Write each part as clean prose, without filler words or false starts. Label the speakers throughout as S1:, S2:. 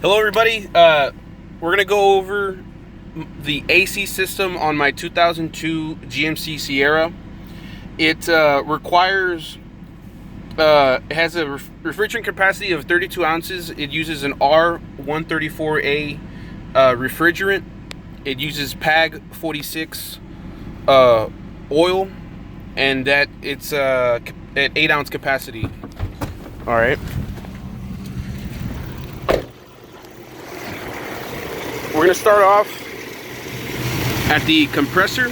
S1: Hello everybody, we're going to go over the AC system on my 2002 GMC Sierra. It requires, it has a refrigerant capacity of 32 ounces. It uses an R134A refrigerant. It uses PAG 46 oil, and that it's at 8-ounce capacity. Alright. We're going to start off at the compressor.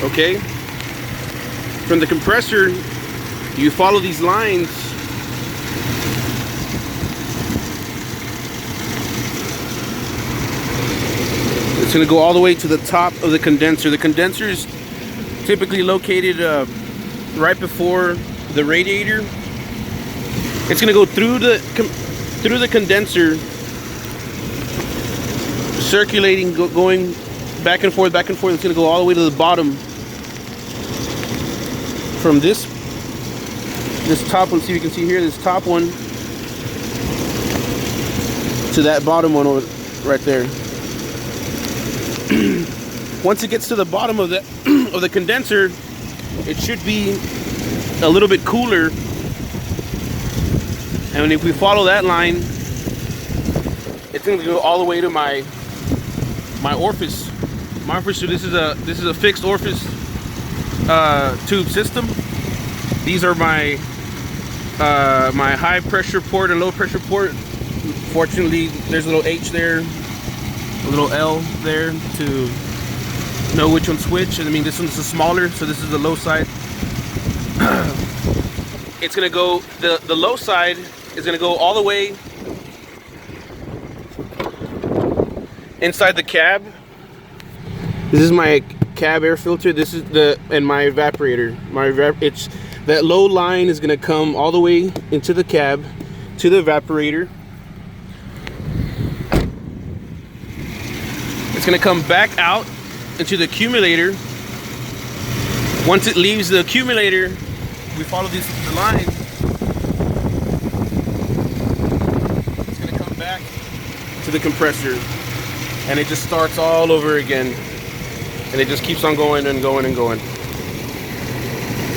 S1: Okay. From the compressor, you follow these lines. It's going to go all the way to the top of the condenser. The condenser is typically located right before the radiator. It's going to go through the condenser, circulating, going back and forth, back and forth. It's going to go all the way to the bottom. From this top one, see if you can see here, this top one to that bottom one over right there. Once it gets to the bottom of the of the condenser, it should be a little bit cooler. And if we follow that line, it's going to go all the way to my orifice. So this is a fixed orifice tube system. These are my my high pressure port and low pressure port. Fortunately, there's a little H there, a little L there to know which one's which. And I mean, this one's the smaller, so this is the low side. It's gonna go, the low side is gonna go all the way inside the cab. This is my cab air filter. This is my evaporator. It's that low line is gonna come all the way into the cab to the evaporator. It's gonna come back out into the accumulator. Once it leaves the accumulator, we follow the line. It's gonna come back to the compressor, and it just starts all over again, and it just keeps on going and going and going.